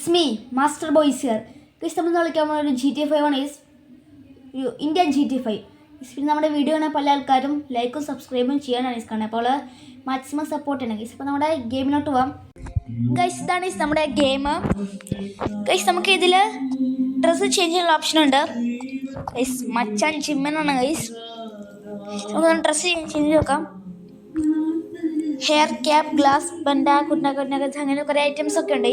It's me, Master Boy is here. Guys, നമ്മൾ കളിക്കാൻ ഒരു GTA 5 ആണ് ഒരു ഇന്ത്യൻ GTA 5. പിന്നെ നമ്മുടെ വീഡിയോ കാണാൻ പല ആൾക്കാരും ലൈക്കും സബ്സ്ക്രൈബും ചെയ്യാനാണ് കാണുന്നത്. അപ്പോൾ മാക്സിമം സപ്പോർട്ട് ചെയ്യണം ഗൈസ്. അപ്പോൾ നമ്മുടെ ഗെയിമിലോട്ട് പോവാം. ഗൈസ്, ഇതാണ് നമ്മുടെ ഗെയിം. ഗൈസ്, നമുക്ക് ഇതിൽ ഡ്രസ്സ് ചേഞ്ച് ചെയ്യാനുള്ള ഓപ്ഷൻ ഉണ്ട്. ഗൈസ്, മച്ചാൻ ചിമ്മനാണ് ഗൈസ്. നമുക്ക് ഡ്രസ്സ് ചേഞ്ച് ചെയ്ത് നോക്കാം. ഹെയർ ക്യാപ്പ്, ഗ്ലാസ്, ബണ്ട, കുന്നകത്ത് അങ്ങനെ കുറേ ഐറ്റംസ് ഒക്കെ ഉണ്ട്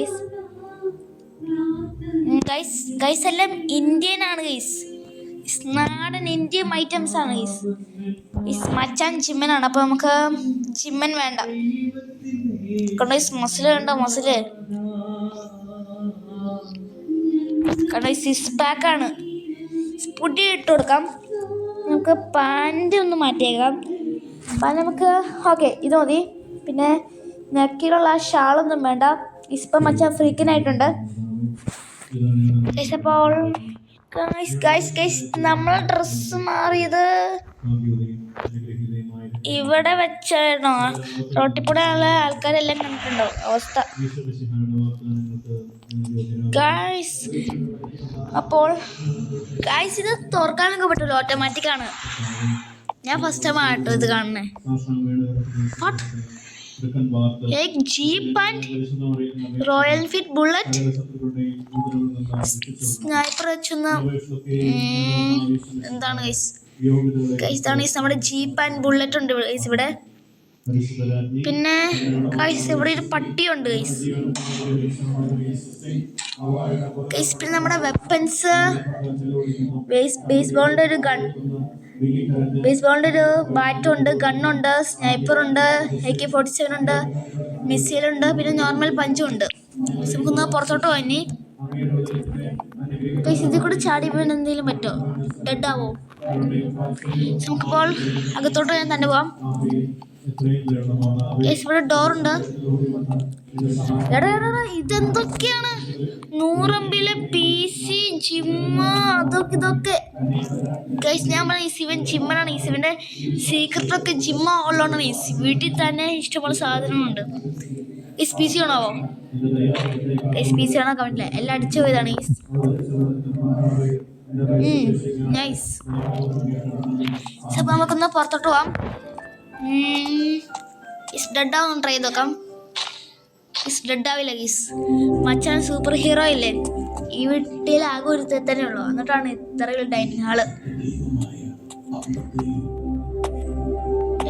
ഗൈസ്. ഗൈസ് എല്ലാം ഇന്ത്യൻ ആണ് ഗൈസ്. നാടൻ ഇന്ത്യൻ ഐറ്റംസ് ആണ് ഗൈസ്. മച്ചാൻ ചിമ്മനാണ്. അപ്പോൾ നമുക്ക് ചിമ്മൻ വേണ്ട. കണ്ടോ മസില് കണ്ടോ, മസില് കണ്ടോ. സിക്സ് പാക്കാണ്. പുട്ടി ഇട്ട് കൊടുക്കാം. നമുക്ക് പാൻറ് ഒന്ന് മാറ്റിയേക്കാം. അപ്പം നമുക്ക് ഓക്കെ ഇത് മതി. പിന്നെ നെക്കിലുള്ള ആ ഷാളൊന്നും വേണ്ട. ഇപ്പം മച്ചാൻ ഫ്രീക്കനായിട്ടുണ്ട്. അപ്പോൾ നമ്മൾ ഡ്രസ്സ് മാറിയത് ഇവിടെ വെച്ചാണോ? റോട്ടിപ്പൂടെയുള്ള ആൾക്കാരെല്ലാം കണ്ടിട്ടുണ്ടോ അവസ്ഥ ഗൈസ്. അപ്പോൾ ഗൈസ് ഇത് തുറക്കാനൊക്കെ പറ്റുമല്ലോ, ഓട്ടോമാറ്റിക്കാണ്. ഞാൻ ഫസ്റ്റ് ടൈം ആട്ടോ ഇത് കാണുന്നേ. एक jeep and royal Enfield bullet sniper വെച്ചൊന്ന് എന്താണ് ഗൈസ്. ഗൈസ് ഇതാണ് ഗൈസ് നമ്മുടെ ജീപ്പ് ആൻഡ് ബുള്ളറ്റ് ഉണ്ട് ഗൈസ് ഇവിടെ. പിന്നെ ഗൈസ് ഇവിടെ ഒരു പട്ടിയുണ്ട് ഗൈസ്. ഗൈസ് പിന്നെ നമ്മുടെ വെപ്പൻസ് ബേസ്ബോളിൻ്റെ ഒരു ഗൺ, ബേസ്ബോളിൻ്റെ ഒരു ബാറ്റുണ്ട്, ഗണ്ണുണ്ട്, സ്നൈപ്പറുണ്ട്, AK-47 ഉണ്ട്, മിസൈലുണ്ട്, പിന്നെ നോർമൽ പഞ്ചും ഉണ്ട്. നമുക്കൊന്ന് പുറത്തോട്ട് പോയി. ഇതിൽ കൂടെ ചാടി വീണ് എന്തെങ്കിലും പറ്റുമോ? ഡെഡ് ആവോ? നമുക്കിപ്പോൾ അകത്തോട്ട് തന്നെ പോവാം. ഇവിടെ ഡോറുണ്ട്. ഇതെന്തൊക്കെയാണ്? 100 MB PC, ജിമ്മ്, അതൊക്കെ ഇതൊക്കെ ഗൈസ്. ഞാൻ പറഞ്ഞ ശിവൻ ജിമ്മനാണ്. ഈ ശിവൻ്റെ സീക്രട്ടൊക്കെ ജിമ്മ ഉള്ളതുകൊണ്ടാണ്. ഈ വീട്ടിൽ തന്നെ ഇഷ്ടംപോലെ സാധനങ്ങളുണ്ട്. ഈ PC ആണാവോ? PC ആണോ കമൻറ്റില്ല. എല്ലാം അടിച്ചു പോയതാണ് ഈ നൈസ്. അപ്പോൾ നമുക്കൊന്ന് പുറത്തോട്ട് പോവാം. ഡെഡ് ആവും ട്രൈ ചെയ്ത് നോക്കാം. ഡെഡ് ആവില്ല ഗീസ്. മച്ചാൻ സൂപ്പർ ഹീറോ ഇല്ലേ? ഈ വീട്ടിൽ ആകെ ഒരു തന്നെ ഉള്ളൂ. എന്നിട്ടാണ് ഇത്ര ഡൈനിങ് ഹാള്.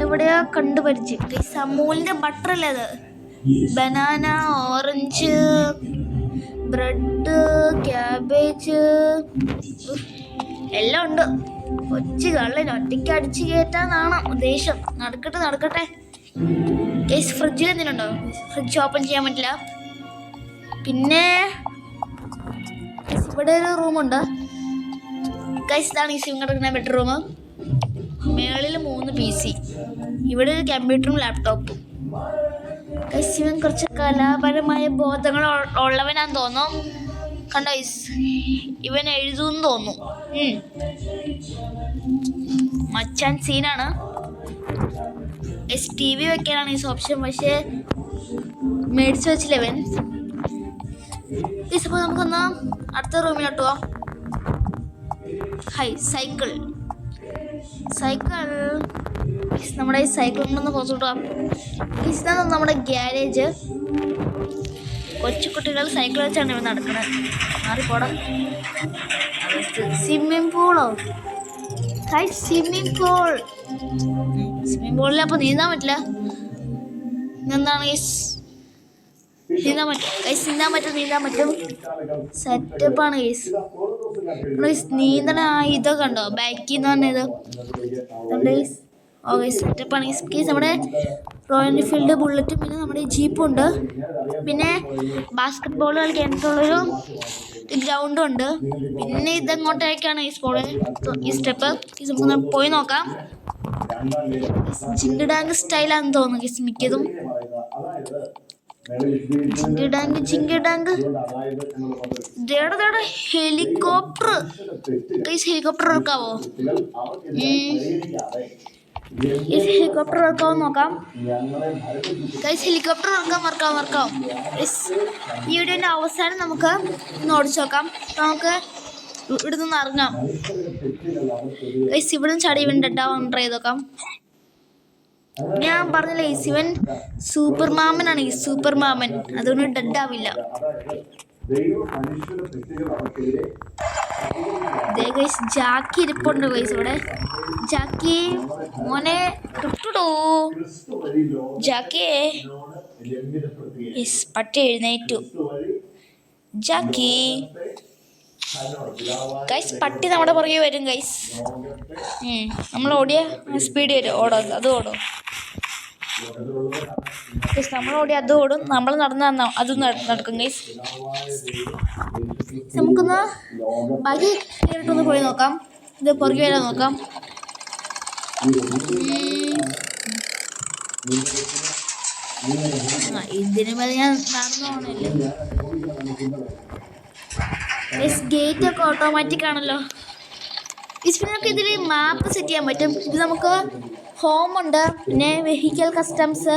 എവിടെയോ കണ്ടുപരിച്ച് ഗീസ്. അമൂലിൻ്റെ ബട്ടർ അല്ലേ അത്? ബനാന, ഓറഞ്ച്, ബ്രെഡ്, ക്യാബേജ് എല്ലാം ഉണ്ട്. കൊച്ചു കള്ളൻ ഒറ്റയ്ക്ക് അടിച്ച് കയറ്റാന്നാണ് ഉദ്ദേശം. നടക്കട്ടെ ഗൈസ്. ഫ്രിഡ്ജിൽ എന്തിനുണ്ടോ? ഫ്രിഡ്ജ് ഓപ്പൺ ചെയ്യാൻ പറ്റില്ല. പിന്നെ ഇവിടെ ഒരു റൂമുണ്ട് ഗൈസ്. ഇതാണ് ഈ സിം കിടക്കുന്ന ബെഡ്റൂം. മേളിൽ 3 PC, ഇവിടെ ഒരു കമ്പ്യൂട്ടറും ലാപ്ടോപ്പും. ഗൈസ് ഇവൻ കുറച്ച് കലാപരമായ ബോധങ്ങൾ ഉള്ളവനാന്ന് തോന്നുന്നു. കണ്ടോ ഗൈസ്, ഇവൻ എഴുതുമെന്ന് തോന്നുന്നു. മച്ചാൻ സീനാണ്. TV വെക്കാനാണ് ഈ ഓപ്ഷൻ, പക്ഷേ മേടിച്ച് വെച്ചില്ല ഇവൻ. അപ്പോൾ നമുക്കൊന്ന് അടുത്ത റൂമിലോട്ട് പോവാം. സൈക്കിൾ നമ്മുടെ ഈ സൈക്കിൾ കൊണ്ടൊന്ന് പുറത്തോട്ട് പോവാം. ഇതാണ് നമ്മുടെ ഗ്യാരേജ്. കൊച്ചു കുട്ടികൾ സൈക്കിൾ വെച്ചാണ് ഇവൻ നടക്കുന്നത്. മാറിപ്പോടാം. സ്വിമ്മിംഗ് പൂളോ? സ്വിമ്മിംഗ് പൂളിൽ അപ്പോൾ നീന്താൻ പറ്റില്ല. എന്താണ് നീന്താൻ പറ്റും. സെറ്റപ്പാണ് ഗൈസ്. നീന്തണ ഇതൊക്കെ ഉണ്ടോ? ബാക്കിൽ നിന്ന് പറഞ്ഞത് ഗൈസ്. ഓക്കെ സെറ്റപ്പാണ് ഗൈസ്. നമ്മുടെ റോയൽ എൻഫീൽഡ് ബുള്ളറ്റും പിന്നെ നമ്മുടെ ജീപ്പും ഉണ്ട്. പിന്നെ ബാസ്കറ്റ് ബോൾ കളിക്കാനുള്ളൊരു ഗ്രൗണ്ടും ഉണ്ട്. പിന്നെ ഇതെങ്ങോട്ടേക്കാണ് ഈ സ്റ്റെപ്പ് നമുക്കൊന്ന് പോയി നോക്കാം. ജിങ്ക് ടാങ്ക് സ്റ്റൈലാന്ന് തോന്നുന്നു മിക്കതും. ജിങ്ക് ടാങ്ക് ഹെലികോപ്റ്റർ. ഹെലികോപ്റ്റർ എടുക്കാവോ? ഹെലികോപ്റ്റർ വർക്കാവും നോക്കാം ഗൈസ്. Helicopter വർക്കാവും guys. ഈ വീഡിയോൻ്റെ അവസാനം നമുക്ക് ഒന്ന് ഓടിച്ചു നോക്കാം. നമുക്ക് ഇവിടെ നിന്ന് ഇറങ്ങാം ഗൈസ്. ഇവിടെ നിന്ന് ചടി വീണ്ടും ട്രൈ ചെയ്ത് നോക്കാം. ഞാൻ പറഞ്ഞില്ലേ ഗൈസ്, ഇവൻ സൂപ്പർ മാമനാണ്. ഈ സൂപ്പർ മാമൻ അതുകൊണ്ട് ഡെഡ് ആവില്ല. ജാക്കി ഇരിപ്പുണ്ട് ഗൈസ് ഇവിടെ. ജാക്കി മോനെ കിട്ടുടോ. ജാക്കിയെ പട്ടി എഴുന്നേറ്റു. ജാക്കി ഗൈസ്, പട്ടി നമ്മുടെ പുറകെ വരും ഗൈസ്. നമ്മൾ ഓടിയ സ്പീഡ് വരും. അത് ഓടും ഗൈസ്. നമ്മൾ ഓടി അത് ഓടും, നമ്മൾ നടന്ന അത് നടക്കും ഗൈസ്. നമുക്കൊന്ന് ബാക്കി കയറിയിട്ടൊന്ന് പോയി നോക്കാം. ഇത് പുറകെ വരാൻ നോക്കാം. ഇതിനു മേലെ ഞാൻ നടന്നു പോകണല്ലേ. ഗേറ്റ് ഒക്കെ ഓട്ടോമാറ്റിക് ആണല്ലോ. പിന്നെ നമുക്ക് ഇതിൽ മാപ്പ് സെറ്റ് ചെയ്യാൻ പറ്റും. ഇത് നമുക്ക് ഹോമുണ്ട്, പിന്നെ വെഹിക്കൽ കസ്റ്റംസ്,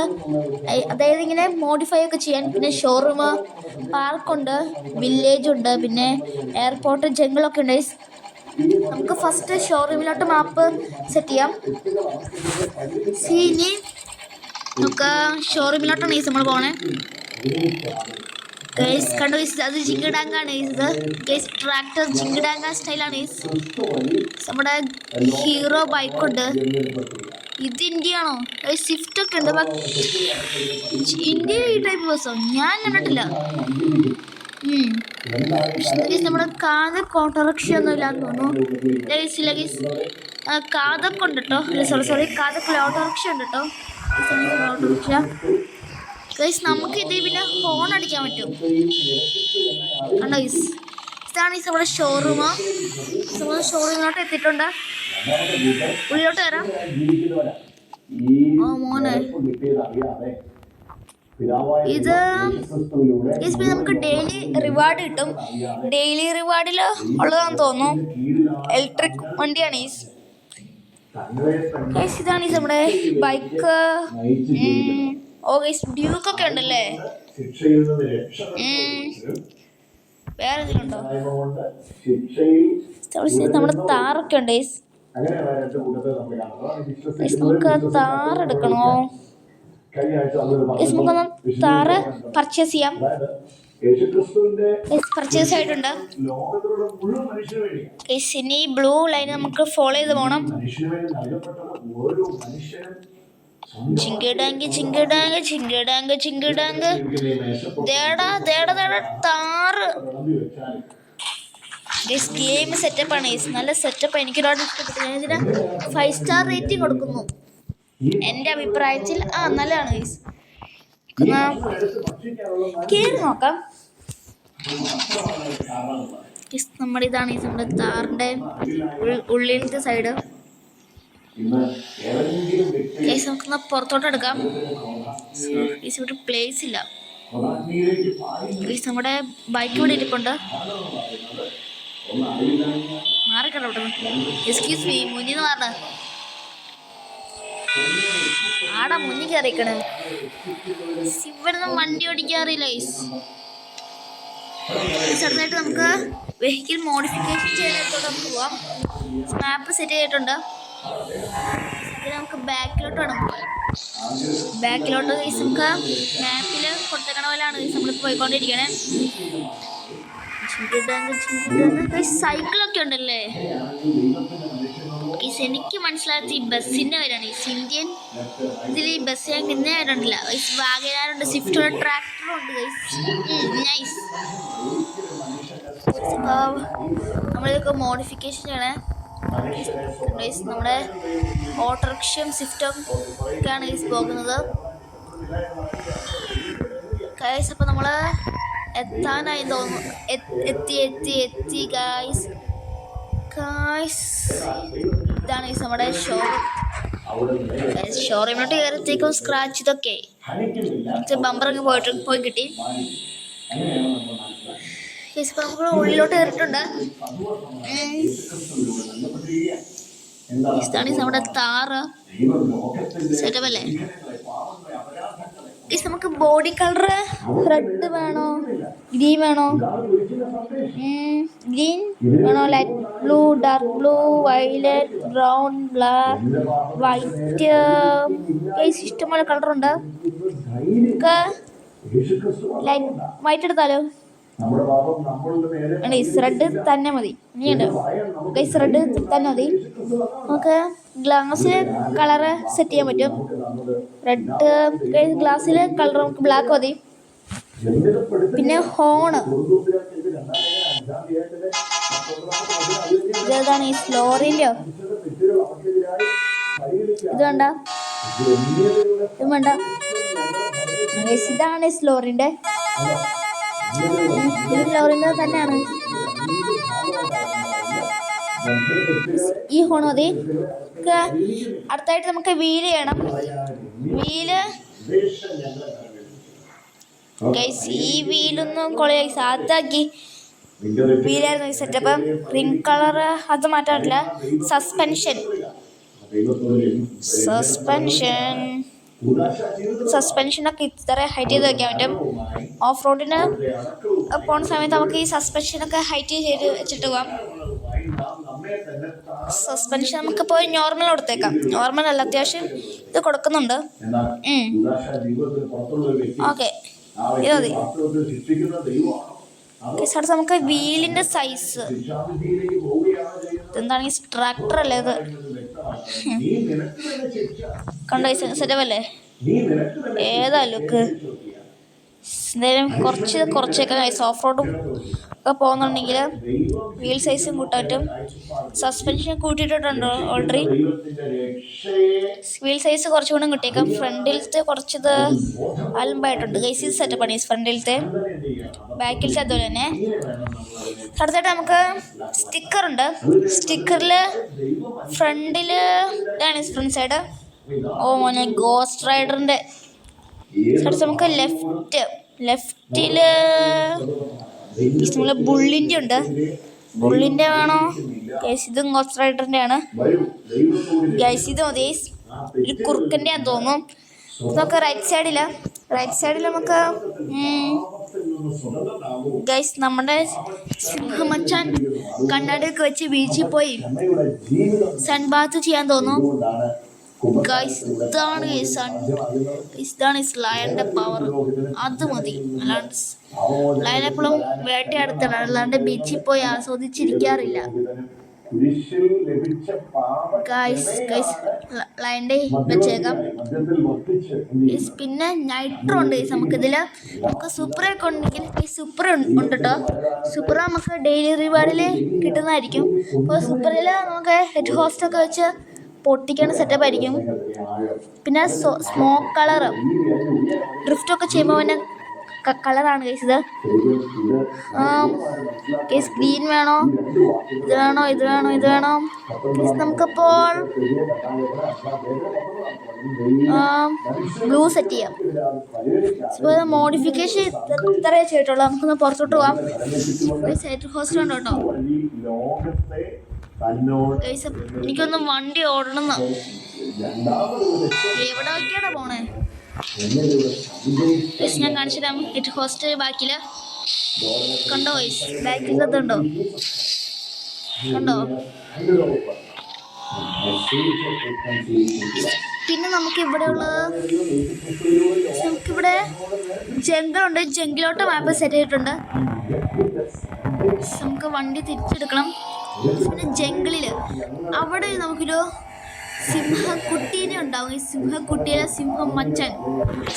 അതായത് ഇങ്ങനെ മോഡിഫൈ ഒക്കെ ചെയ്യാൻ. പിന്നെ ഷോറൂം, പാർക്കുണ്ട്, വില്ലേജ് ഉണ്ട്, പിന്നെ എയർപോർട്ട്, ജംഗിളൊക്കെ ഉണ്ട്. നമുക്ക് ഫസ്റ്റ് ഷോറൂമിലോട്ട് മാപ്പ് സെറ്റ് ചെയ്യാം. ഇനി നമുക്ക് ഷോറൂമിലോട്ടാണ് നമ്മൾ പോണേ ഗൈസ്. കണ്ടു ഗൈസ്, അത് ജിങ്കഡാങ്കാണ് ഇത് ഗൈസ്. ട്രാക്ടർ ജിങ്കഡാങ്ക സ്റ്റൈലാണ്. നമ്മുടെ ഹീറോ ബൈക്കുണ്ട്. ഇത് ഇന്ത്യയാണോ? സ്വിഫ്റ്റ് ഒക്കെ ഉണ്ട്. ഇന്ത്യയിൽ ഈ ടൈപ്പ് ബസ്സോ ഞാൻ കണ്ടിട്ടില്ല. നമ്മുടെ കാതൊക്കെ ഓട്ടോറിക്ഷ ഒന്നും ഇല്ലാന്ന് തോന്നുന്നു. ഇല്ല ഗൈസ്, കാതൊക്കെ ഉണ്ട് കേട്ടോ. സോറി കാതൊക്കെ ഓട്ടോറിക്ഷ ഉണ്ട് കേട്ടോ. Autorickshaw guys. നമുക്ക് ഇത് പിന്നെ ഹോൺ അടിക്കാൻ പറ്റും. കണ്ടോ ഗൈസ്, ഇതാണ് ഈ നമ്മുടെ ഷോറൂം. നമ്മൾ ഷോറൂമിലോട്ട് എത്തിയിട്ടുണ്ട്. ഉള്ളിലോട്ട് വരാം. ഓ മോനെ, ഇത് നമുക്ക് ഡെയിലി റിവാർഡ് കിട്ടും. ഡെയിലി റിവാർഡിൽ ഉള്ളതാണെന്ന് തോന്നുന്നു. ഇലക്ട്രിക് വണ്ടിയാണ് ഇതാണ് നമ്മുടെ ബൈക്ക്. ഓ ഗൈസ്, ഡ്യൂക്കൊക്കെ ഉണ്ടല്ലേ. വേറെ എന്തെങ്കിലുണ്ടോ? നമ്മുടെ താറൊക്കെ ഉണ്ട് ഗൈസ്. നമുക്ക് താറെടുക്കണോ? നമുക്കൊന്ന് താറ് പർച്ചേസ് ചെയ്യാം. പർച്ചേസ് ആയിട്ടുണ്ട്. ഇനി ബ്ലൂ ലൈൻ നമുക്ക് ഫോളോ ചെയ്ത് പോകണം. ചിങ്കിടാങ്ക് താറ്. ഗെയിം സെറ്റപ്പാണ്. നല്ല സെറ്റപ്പ്. എനിക്ക് ഒരുപാട് ഇഷ്ടപ്പെട്ടു. ഞാൻ ഇതിന് 5 സ്റ്റാർ റേറ്റിംഗ് കൊടുക്കുന്നു. എൻ്റെ അഭിപ്രായത്തിൽ നല്ലതാണ് ഗൈസ്. കയറി നോക്കാം. നമ്മുടെ ഇതാണ് നമ്മുടെ താറിൻ്റെ ഉള്ളിലത്തെ സൈഡ്. ഗൈസ്, നമുക്കൊന്ന് പുറത്തോട്ട് എടുക്കാം. ഗൈസ്, ഇവിടെ പ്ലേസ് ഇല്ല. ഗൈസ്, നമ്മുടെ ബൈക്ക് ഇവിടെ ഇരിപ്പുണ്ട്. മാറിക്കണ്ട ഇവിടെ. എക്സ്ക്യൂസ് മീ, മുന്നിന്ന് മാറണ ആടാ മുന്നിൽ കയറിക്കണേ. ഇവിടുന്ന് വണ്ടി ഓടിക്കാറില്ല ഗൈസ്. ചെറുതായിട്ട് നമുക്ക് വെഹിക്കിൾ മോഡിഫിക്കേഷൻ ചെയ്യാനായിട്ടോട്ട് നമുക്ക് പോവാം. മാപ്പ് സെറ്റ് ചെയ്തിട്ടുണ്ട്. നമുക്ക് ബാക്കിലോട്ട് വേണം പോകാൻ. ബാക്കിലോട്ട് ഗൈസ് നമുക്ക് മാപ്പിൽ കൊടുത്തേക്കണ പോലെയാണ് ഗൈസ് നമ്മളിപ്പോൾ പോയിക്കൊണ്ടിരിക്കണേ. സൈക്കിളൊക്കെ ഉണ്ടല്ലേ ഗൈസ്. എനിക്ക് മനസ്സിലായത് ഈ ബസ്സിൻ്റെ പേരാണ് ഈ ഇന്ത്യൻ. ഇതിൽ ഈ ബസ് ഞാൻ ഇന്നേ വരണ്ടില്ല ഗൈസ്. വാഗനാറുണ്ട്, സ്വിഫ്റ്റ് ഉണ്ട്, ട്രാക്ടറും ഉണ്ട് ഗൈസ്. നൈസ്. നമ്മളിതൊക്കെ മോഡിഫിക്കേഷൻ ചെയ്യണേ ഗൈസ്. നമ്മുടെ ഓട്ടോറിക്ഷയും സ്വിഫ്റ്റും ഒക്കെയാണ് ഗൈസ് പോകുന്നത് ഗൈസ്. അപ്പോൾ നമ്മൾ എത്താനായി തോന്നുന്നു. എത്തി ഗൈസ്. ഇതാണ് ഗൈസ് നമ്മുടെ ഷോറൂമിലോട്ട് കയറത്തേക്കും സ്ക്രാച്ച് ഇതൊക്കെ ബമ്പറൊക്കെ പോയി കിട്ടി ഗൈസ്. ഇപ്പോൾ നമുക്ക് ഉള്ളിലോട്ട് കയറിയിട്ടുണ്ട്. ഇതാണ് നമ്മുടെ താറ് സെറ്റപ്പ് അല്ലേ. നമുക്ക് ബോഡി കളർ റെഡ് വേണോ ഗ്രീൻ വേണോ? ഗ്രീൻ വേണോ? Light blue, dark blue, violet, brown, black, white. ഇഷ്ടംപോലെ കളറുണ്ട്. ലൈറ്റ് വൈറ്റ് എടുത്താലോ? റെഡ് തന്നെ മതി. റെഡ് തന്നെ മതി. നമുക്ക് ഗ്ലാസ്സിൽ കളറ് സെറ്റ് ചെയ്യാൻ പറ്റും. റെഡ് ഗ്ലാസ്സിൽ കളർ നമുക്ക് ബ്ലാക്ക് മതി. പിന്നെ ഹോണ് ഇതാണ് ഈ ലോറിൻ്റെയോ? ഇത് വേണ്ട, ഇത് വേണ്ട. ഇതാണ് ലോറിൻ്റെ. ഇത് ലോറിൻ്റെ തന്നെയാണ്. ഈ ഹോൺ മതി. അടുത്തായിട്ട് നമുക്ക് വീല് ചെയ്യണം. വീല് ഈ വീലൊന്നും കൊളയായി സാധാക്കി വീലായിരുന്നു ഈ സെറ്റപ്പ്. റിംഗ് കളർ അത് മാറ്റാറില്ല. സസ്പെൻഷനൊക്കെ ഇത്ര ഹൈറ്റ് ചെയ്ത് വയ്ക്കാൻ പറ്റും. ഓഫ് റോഡിന് പോണ സമയത്ത് നമുക്ക് ഈ സസ്പെൻഷനൊക്കെ ഹൈറ്റ് ചെയ്ത് വെച്ചിട്ട് പോകാം. സസ്പെൻഷൻ നമുക്കിപ്പോൾ നോർമൽ കൊടുത്തേക്കാം. നോർമൽ അല്ല, അത്യാവശ്യം ഇത് കൊടുക്കുന്നുണ്ട്. ഓക്കെ, ഇത് മതി. അടുത്ത് നമുക്ക് വീലിൻ്റെ സൈസ്. ഇതെന്താണെങ്കിൽ ട്രാക്ടർ അല്ലേ ഇത്? കണ്ടോ സെറ്റപ്പ് അല്ലേ? ഏതാ ലുക്ക്? എന്തായാലും കുറച്ചൊക്കെ ഓഫ് റോഡും ഒക്കെ പോകുന്നുണ്ടെങ്കിൽ വീൽ സൈസും കൂട്ടാൻ പറ്റും. സസ്പെൻഷൻ കൂട്ടിയിട്ടുണ്ട് ഓൾറെഡി. വീൽ സൈസ് കുറച്ചുകൂടെ കിട്ടിയേക്കാം. ഫ്രണ്ടിലത്തെ കുറച്ചത് അലമ്പായിട്ടുണ്ട്. ഗൈസ് സെറ്റപ്പാണ് ഈ ഫ്രണ്ടിലത്തെ. ബാക്കിലത്തെ അതുപോലെ തന്നെ. അടുത്തായിട്ട് നമുക്ക് സ്റ്റിക്കറുണ്ട്. സ്റ്റിക്കറിൽ ഫ്രണ്ടിൽ ഇതാണ് ഫ്രണ്ട് സൈഡ്. ഓ മോനെ, ഗോസ്റ്റ് റൈഡറിൻ്റെ. അടുത്ത് നമുക്ക് ലെഫ്റ്റില് നമ്മളെ ബുള്ളിൻ്റെ ഉണ്ട്. ബുള്ളിൻ്റെ വേണോ ഗൈസ്? ഇതും ഗോസ്റ്റ് റൈഡറിൻ്റെ ആണ് ഗൈസ്. ഇത് മതി. ഈ കുറുക്കൻ്റെ ആണെന്ന് തോന്നുന്നു. നമുക്ക് റൈറ്റ് സൈഡിൽ നമുക്ക് ഗൈസ് നമ്മുടെ സിംഹമച്ചാൻ കണ്ണാടിയൊക്കെ വെച്ച് ബീച്ചിൽ പോയി സൺ ബാത്ത് ചെയ്യാൻ തോന്നുന്നു ഗൈസ്. ഇതാണ് ലയണിന്റെ പവർ. അത് മതി. അല്ലാണ്ട് ലയൺ എപ്പോഴും വേട്ടയാടുത്താണ്, അല്ലാണ്ട് ബീച്ചിൽ പോയി ആസ്വദിച്ചിരിക്കാറില്ല ഗൈസ്. ലയണിന്റെ വെച്ചേക്കാം. പിന്നെ നൈട്രോ ഉണ്ട് ഗൈസ്. നമുക്കിതില് നമുക്ക് സൂപ്പറൊക്കെ ഉണ്ടെങ്കിൽ ഈ സൂപ്പർ ഉണ്ട് കേട്ടോ. സൂപ്പർ നമുക്ക് ഡെയിലി റിവാർഡിൽ കിട്ടുന്നതായിരിക്കും. ഇപ്പോൾ സൂപ്പറിൽ നമുക്ക് ഹെഡ് ഹോസ്റ്റൊക്കെ വെച്ച് പൊട്ടിക്കുന്ന സെറ്റപ്പ് ആയിരിക്കും. പിന്നെ സ്മോക്ക് കളർ ഡ്രിഫ്റ്റൊക്കെ ചെയ്യുമ്പോൾ പിന്നെ കളറാണ് ഗൈസ് ഇത്. ഗൈസ് ഗ്രീൻ വേണോ? ഇത് വേണോ? ഗൈസ് നമുക്കപ്പോൾ ബ്ലൂ സെറ്റ് ചെയ്യാം. ഇപ്പോൾ മോഡിഫിക്കേഷൻ ഇത്രയേ ചെയ്തിട്ടുള്ളൂ. നമുക്കൊന്ന് പുറത്തോട്ട് പോകാം. ഹെഡ് ഹോസ്റ്റ് ഉണ്ട് കേട്ടോ. എനിക്കൊന്ന് വണ്ടി ഓടണം. എവിടെ വയ്ക്കാടാ പോണേ? ഞാൻ കാണിച്ചു തരാം. ഹെഡ് ഹോസ്റ്റ് ബാക്കില് കണ്ടോ? ബാക്കിലതുണ്ടോ? കണ്ടോ? പിന്നെ നമുക്കിവിടെ ജംഗിളുണ്ട്. ജംഗിലോട്ട് മാപ്പ് സെറ്റ് ചെയ്തിട്ടുണ്ട്. നമുക്ക് വണ്ടി തിരിച്ചെടുക്കണം. പിന്നെ ജംഗിളില് അവിടെ നമുക്കൊരു സിംഹക്കുട്ടീനെ ഉണ്ടാവും. ഈ സിംഹക്കുട്ടിയിലെ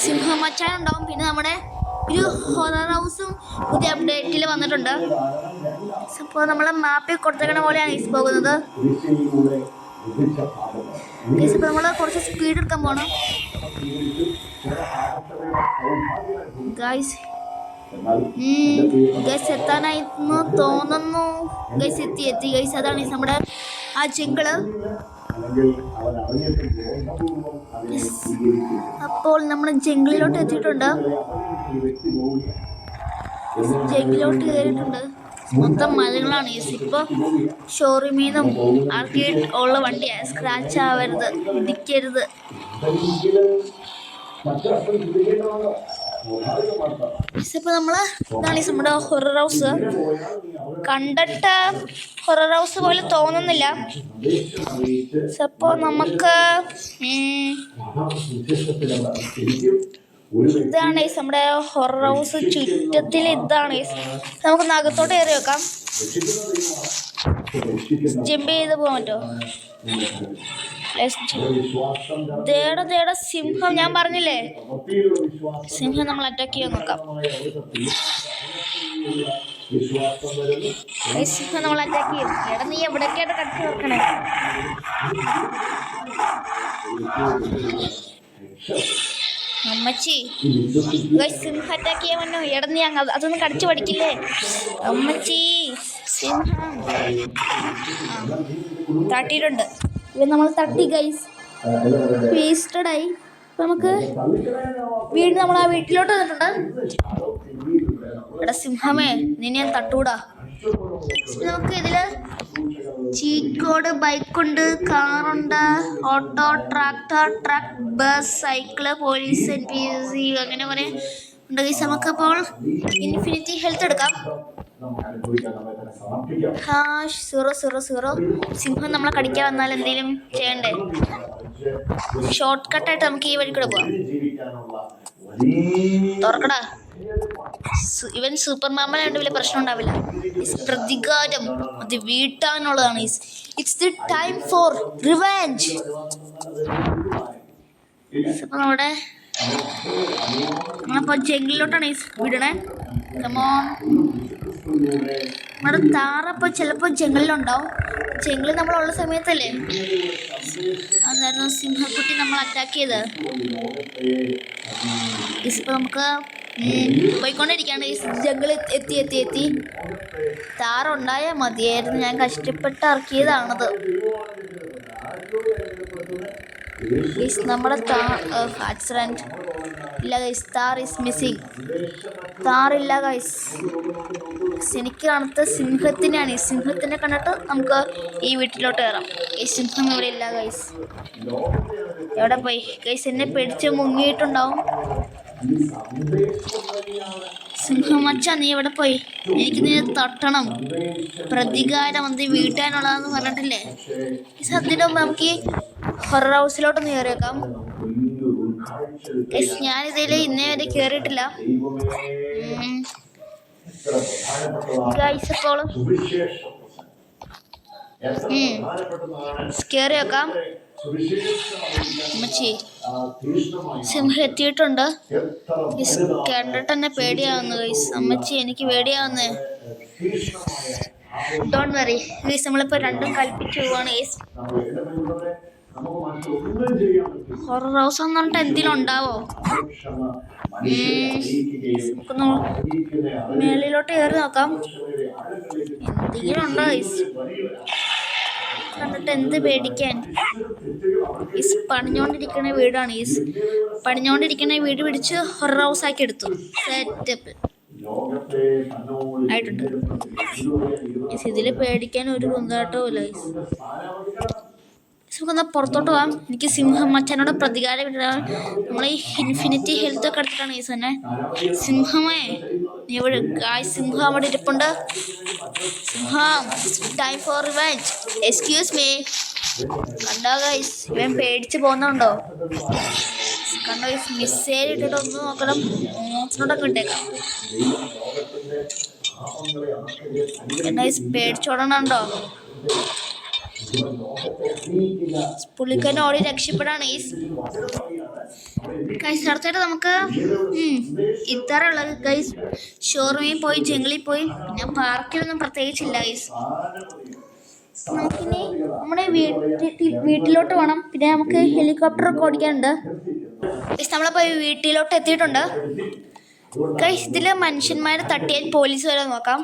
സിംഹമച്ചാൻ ഉണ്ടാവും. പിന്നെ നമ്മുടെ ഒരു ഹൊറർ ഹൗസും പുതിയ അപ്ഡേറ്റിൽ വന്നിട്ടുണ്ട്. ഇപ്പോൾ നമ്മളെ മാപ്പിൽ കൊടുത്തേക്കണ പോലെയാണ് ഈ പോകുന്നത്. ഇപ്പോൾ നമ്മൾ കുറച്ച് സ്പീഡ് എടുക്കാൻ പോകണം ഗൈസ്. ഗൈസ് എത്താനായിരുന്നു തോന്നുന്നു. ഗൈസ് എത്തി ഗൈസ്. അതാണ് നമ്മുടെ ആ ജംഗിള്. അപ്പോൾ നമ്മൾ ജംഗിളിലോട്ട് എത്തിയിട്ടുണ്ട്. ജംഗിലോട്ട് കയറിയിട്ടുണ്ട്. മൊത്തം മരങ്ങളാണ് ഗൈസ്. ഇപ്പോൾ ഷോറൂമിൽ നിന്നും ആർക്കേഡ് ഉള്ള വണ്ടിയാണ്. സ്ക്രാച്ച് ആവരുത്, ഇടിക്കരുത്. ഇപ്പോൾ നമ്മള് ഇതാണ് നമ്മുടെ ഹൊറർ ഹൗസ്. കണ്ടിട്ട് ഹൊറർ ഹൗസ് പോലെ തോന്നുന്നില്ല. അപ്പോൾ നമുക്ക് ഇതാണ് നമ്മുടെ ഹൊറർ ഹൗസ്. ചുറ്റത്തിൽ ഇതാണ്. നമുക്കൊന്ന് അകത്തോട്ട് കയറി വെക്കാം. ജമ്പ് ചെയ്ത് പോകാൻ പറ്റുമോ? ദേടെ സിംഹം, ഞാൻ പറഞ്ഞില്ലേ സിംഹം നമ്മൾ അറ്റാക്ക് ചെയ്യാൻ നോക്കാം. സിംഹം നമ്മൾ അറ്റാക്ക് ചെയ്യും. എടാ നീ എവിടേക്കായിട്ട് കടത്തി വെക്കണേ? അമ്മച്ചി സിംഹം അറ്റാക്ക് ചെയ്യാൻ വന്നോ? എടാ നീ അതൊന്നും കടിച്ചു പഠിക്കില്ലേ അമ്മച്ചി? സിംഹം തട്ടിയിട്ടുണ്ട്. ഇവ നമ്മൾ തട്ടി ഗൈസ്, വേസ്റ്റഡായി. അപ്പം നമുക്ക് വീട് നമ്മൾ ആ വീട്ടിലോട്ട് വന്നിട്ടുണ്ട്. എടാ സിംഹമേ നിന്നെ ഞാൻ തട്ടൂടാ. നമുക്ക് ഇതില് ചീക്കോട്, ബൈക്കുണ്ട്, കാറുണ്ട്, auto, tractor, truck, bus, cycle, police, NPC അങ്ങനെ കുറെ ഉണ്ട് ഗൈസ്. നമുക്കപ്പോൾ ഇൻഫിനിറ്റി ഹെൽത്ത് എടുക്കാം. 000. സിംഹം നമ്മളെ കടിക്കാൻ വന്നാൽ എന്തെങ്കിലും ചെയ്യണ്ടേ? ഷോർട്ട് കട്ടായിട്ട് നമുക്ക് ഈ വഴി കൂടെ പോവാം. തുറക്കടാ. ഇവൻ സൂപ്പർ മാമനായിട്ട് വലിയ പ്രശ്നം ഉണ്ടാവില്ല. പ്രതികാരം അത് വീട്ടാനുള്ളതാണ്. It's the time for revenge. അപ്പൊ നമ്മളിപ്പോ ജംഗിളിലോട്ടാണ് വിടണേ. നമ്മുടെ താറപ്പോൾ ചിലപ്പോൾ ജംഗിളിലുണ്ടാവും. ജംഗിളിൽ നമ്മളുള്ള സമയത്തല്ലേ അതായിരുന്നു സിംഹക്കുട്ടി നമ്മൾ അറ്റാക്ക് ചെയ്ത്. ഇപ്പം നമുക്ക് പോയിക്കൊണ്ടിരിക്കുകയാണ്. ജംഗിൾ എത്തി. താറുണ്ടായാൽ മതിയായിരുന്നു. ഞാൻ കഷ്ടപ്പെട്ട് ഇറക്കിയതാണത്. നമ്മുടെ ആക്സിഡൻറ്റ് ഇല്ല ഗൈസ്. Thar is missing. താറില്ല ഗൈസ്. എനിക്ക് കാണുന്നത് സിംഹത്തിനാണ്. ഈ സിംഹത്തിനെ കണ്ടിട്ട് നമുക്ക് ഈ വീട്ടിലോട്ട് കയറാം. ഈ സിംഹം ഇവിടെ ഇല്ല ഗൈസ്. എവിടെ പോയി ഗൈസ്? എന്നെ പേടിച്ച് മുങ്ങിയിട്ടുണ്ടാവും. സിംഹം മച്ചാ നീ എവിടെ പോയി? എനിക്ക് നീ തട്ടണം. പ്രതികാരം അത് വീട്ടാനുള്ളതെന്ന് പറഞ്ഞിട്ടില്ലേ? ഈ സദ്യയുടെ മുമ്പ് നമുക്ക് ഈ ഹൊറർ ഹൗസിലോട്ടൊന്ന് കയറി വെക്കാം. ഞാനിതിൽ ഇന്നേ വരെ കയറിയിട്ടില്ല ഗൈസ്. ഇപ്പോൾ കയറി വെക്കാം. അമ്മച്ചി സിംഹം എത്തിയിട്ടുണ്ട്. കണ്ടിട്ട് തന്നെ പേടിയാവുന്നു ഗൈസ്. അമ്മച്ചി എനിക്ക് പേടിയാവുന്നേ. Don't worry guys. നമ്മളിപ്പോൾ രണ്ടും കൽപ്പിച്ചു പോവാണ് ഗൈസ്. ഹൊറർ ഹൗസ് എന്ന് പറഞ്ഞിട്ട് എന്തെങ്കിലും ഉണ്ടാവോ? നമുക്കൊന്ന് മേളിലോട്ട് കയറി നോക്കാം. എന്തെങ്കിലും ഉണ്ടോ ഗൈസ്? കണ്ടിട്ട് എന്ത് പേടിക്കാൻ? ഈസ് പണിഞ്ഞോണ്ടിരിക്കുന്ന വീടാണ്. പണിഞ്ഞോണ്ടിരിക്കുന്ന വീട് പിടിച്ച് ഹൊറർ ഹൗസ് ആക്കി എടുത്തു. സെറ്റപ്പ് ആയിട്ടുണ്ട്. ഇതില് പേടിക്കാൻ ഒരു കുന്താട്ടവും ഇല്ല. നമുക്കൊന്ന് പുറത്തോട്ട് പോകാം. എനിക്ക് സിംഹം മച്ചാനോട് പ്രതികാരം കിട്ടാൻ നമ്മൾ ഈ ഇൻഫിനിറ്റി ഹെൽത്ത് ഒക്കെ എടുത്തിട്ടാണ് ഈ തന്നെ. സിംഹമേ നീ ഇവിടെ സിംഹം അവിടെ ഇരിപ്പുണ്ട്. സിംഹം time for revenge. Excuse me. കണ്ടോ ഗൈസ്? ഇവൻ പേടിച്ച് പോകുന്നുണ്ടോ? കണ്ടോ ഗൈസ്? മിസ്സേൽ ഇട്ടിട്ട് ഒന്ന് നോക്കണം. മോസിനോടൊക്കെ ഇട്ടേക്കാം. കണ്ടോ ഗൈസ്? പേടിച്ചോടണുണ്ടോ? പുള്ളിക്കാരൻ ഓടി രക്ഷപ്പെടാണ് ഗൈസ്. അടുത്തായിട്ട് നമുക്ക് ഇത്തറുള്ളത് ഗൈസ്. ഷോറൂമിൽ പോയി, ജംഗിളിൽ പോയി, പിന്നെ പാർക്കിലൊന്നും പ്രത്യേകിച്ചില്ല ഗൈസ്. നമുക്കിനി നമ്മുടെ വീട്ടിലോട്ട് വേണം. പിന്നെ നമുക്ക് ഹെലികോപ്റ്ററൊക്കെ ഓടിക്കാനുണ്ട് ഗൈസ്. നമ്മളിപ്പോൾ വീട്ടിലോട്ട് എത്തിയിട്ടുണ്ട് ഗൈസ്. ഇതിൽ മനുഷ്യന്മാരെ തട്ടിയാൽ പോലീസ് വരെ നോക്കാം.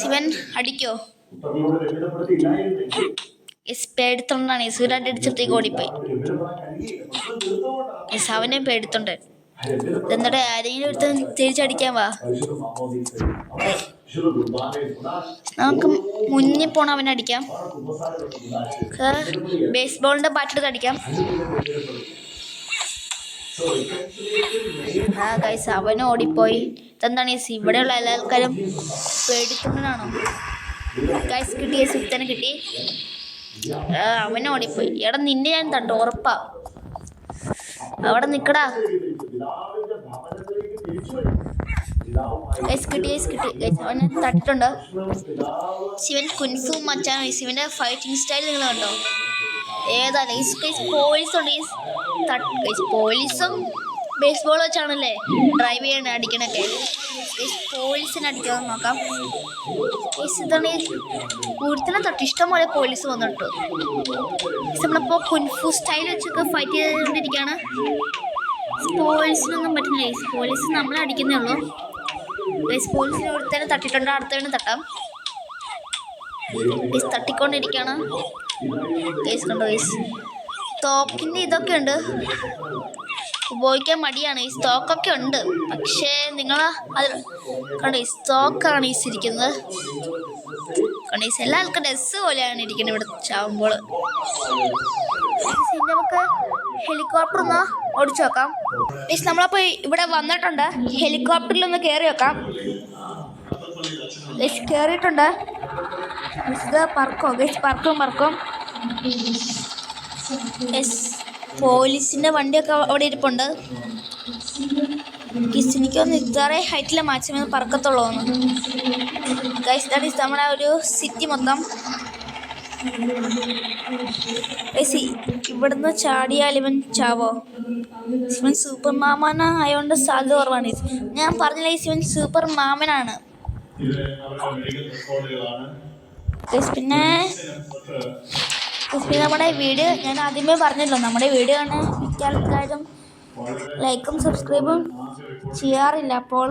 ഇവൻ അടിക്കോ? പേടിത്തൊണ്ടാണ്. സൂര്യാൻ്റെ അടിച്ചത്തേക്ക് ഓടിപ്പോയി. അവനെ പേടിത്തൊണ്ട്. എന്നിട്ട് ആരെങ്കിലും എടുത്ത് തിരിച്ചടിക്കാൻ വാ. നമുക്ക് മുന്നിൽ പോണ അവനെ അടിക്കാം. ബേസ്ബോളിന്റെ ബാറ്റ് എടുത്ത് അടിക്കാം. ഗൈസ് അവന് ഓടിപ്പോയി. ഇതെന്താണ് ഈ ഇവിടെയുള്ള എല്ലാ ആൾക്കാരും പേടിക്കുന്നതാണോ? ഗൈസ് കിട്ടി, സുത്തനെ കിട്ടി. അവനെ ഓടിപ്പോയി. എടാ നിന്നെ ഞാൻ തട്ടു, ഉറപ്പാ. അവിടെ നിക്കടാ. കിട്ടി. അവനെ തട്ടിട്ടുണ്ട്. ശിവൻ കുൻഫു മച്ചാൻ. ശിവന്റെ ഫൈറ്റിംഗ് സ്റ്റൈൽ നിങ്ങൾ കണ്ടോ? ഏതാ പോലീസുണ്ട്. പോലീസും ബേസ്ബോൾ വെച്ചാണല്ലേ ഡ്രൈവ് ചെയ്യണ അടിക്കണൊക്കെ. പോലീസിനെ അടിക്കാൻ നോക്കാം. ഇതാണ് കൂടുതലും തൊട്ട് ഇഷ്ടം പോലെ പോലീസ് വന്നിട്ടു. നമ്മളിപ്പോൾ കുൻഫു സ്റ്റൈൽ വെച്ചൊക്കെ ഫൈറ്റ് ചെയ്തുകൊണ്ടിരിക്കുകയാണ്. പോലീസിനൊന്നും പറ്റുന്നില്ല. പോലീസ് നമ്മളെ അടിക്കുന്നേ ഉള്ളൂ. പോലീസിന് ഒരുത്തന്നെ തട്ടിട്ടുണ്ട്, അടുത്തവനെ തട്ടാം. തട്ടിക്കൊണ്ടിരിക്കുകയാണ്. കണ്ടോ തോക്കിൻ്റെ ഇതൊക്കെ ഉണ്ട്, ഉപയോഗിക്കാൻ മടിയാണ്. ഈ സ്റ്റോക്കൊക്കെ ഉണ്ട്, പക്ഷേ നിങ്ങൾ അത് കണ്ടോ സ്റ്റോക്കാണ് ഇരിക്കുന്നത്. കണ്ടോ എല്ലാ ആൾക്കും ഡ്രസ്സ് പോലെയാണ് ഇരിക്കുന്നത് ഇവിടെ ചാവുമ്പോൾ. നമുക്ക് ഹെലികോപ്റ്റർ ഒന്ന് ഓടിച്ചു നോക്കാം. നമ്മളപ്പോൾ ഇവിടെ വന്നിട്ടുണ്ട്. ഹെലികോപ്റ്ററിലൊന്ന് കയറി വെക്കാം. കയറിയിട്ടുണ്ട്. പറക്കും. പോലീസിന്റെ വണ്ടിയൊക്കെ അവിടെ ഇരിപ്പുണ്ട്. എനിക്കൊന്ന് ഇത്ര ഹൈറ്റിലെ മാക്സിമം പറക്കത്തുള്ളൂ. നമ്മുടെ ഒരു സിറ്റി മൊത്തം ഇവിടുന്ന് ചാടിയാൽ ഇവൻ ചാവോ? ഇവൻ സൂപ്പർ മാമൻ ആയതുകൊണ്ട് സാധ്യത കുറവാണ്. ഞാൻ പറഞ്ഞില്ല ഇവൻ സൂപ്പർ മാമനാണ്. പിന്നെ നമ്മുടെ വീഡിയോ ഞാൻ ആദ്യമേ പറഞ്ഞല്ലോ, നമ്മുടെ വീഡിയോ ആണ് മിക്ക ആൾക്കാരും ലൈക്കും സബ്സ്ക്രൈബും ചെയ്യാറില്ല. അപ്പോൾ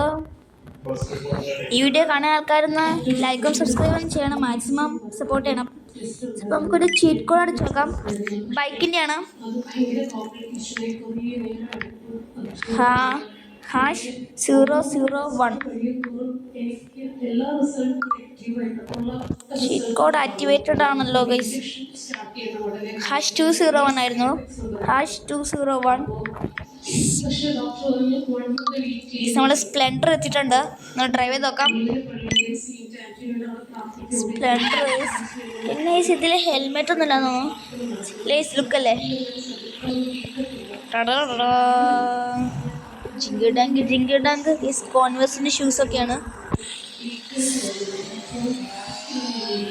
ഈ വീഡിയോ കാണുന്ന ആൾക്കാരൊന്ന് ലൈക്കും സബ്സ്ക്രൈബും ചെയ്യണം, മാക്സിമം സപ്പോർട്ട് ചെയ്യണം. അപ്പോൾ നമുക്കൊരു ചീറ്റ് കോഡ് അടിച്ചു നോക്കാം. ബൈക്കിൻ്റെയാണ്. #001. ചീറ്റ് കോഡ് ആക്ടിവേറ്റഡ് ആണല്ലോ ഗൈസ്. #201 ആയിരുന്നു. #201. നമ്മൾ സ്പ്ലെൻഡർ എത്തിയിട്ടുണ്ട്. നമ്മൾ ഡ്രൈവ് ചെയ്ത് നോക്കാം. സ്പ്ലെൻഡർ പിന്നെ ഇതിൽ ഹെൽമെറ്റ് ഒന്നും ഇല്ലാന്ന് തോന്നുന്നു. ലേസ് ലുക്കല്ലേ. ജിങ്കിഡാങ്ക്. കോൺവേഴ്സിൻ്റെ ഷൂസൊക്കെയാണ്.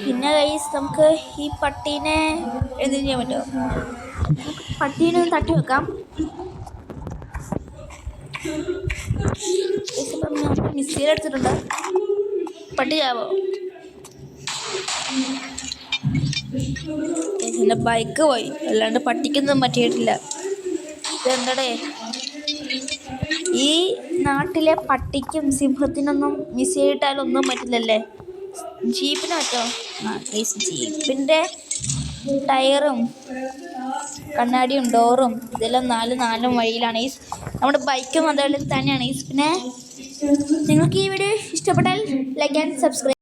പിന്നെ ഗൈസ് നമുക്ക് ഈ പട്ടീനെ എന്തെങ്കിലും ചെയ്യാൻ പറ്റുമോ? പട്ടീനെ ഒന്ന് തട്ടി വെക്കാം. മിസ്സൈൽ എടുത്തിട്ടുണ്ട്. പട്ടി ചാവോ? എൻ്റെ ബൈക്ക് പോയി, അല്ലാണ്ട് പട്ടിക്കൊന്നും പറ്റിയിട്ടില്ല. ഇതെന്തടേ ഈ നാട്ടിലെ പട്ടിക്കും സിംഹത്തിനൊന്നും മിസ്സൈലിട്ടാലൊന്നും പറ്റില്ലല്ലേ? ജീപ്പിന് പറ്റുമോ? ജീപ്പിൻ്റെ ടയറും കണ്ണാടിയും ഡോറും ഇതെല്ലാം നാലും വഴിയിലാണ്. നമ്മുടെ ബൈക്കും അതുപോലെ തന്നെയാണ്. പിന്നെ നിങ്ങൾക്ക് ഈ വീഡിയോ ഇഷ്ടപ്പെട്ടാൽ ലൈക്ക് ആൻഡ് സബ്സ്ക്രൈബ്.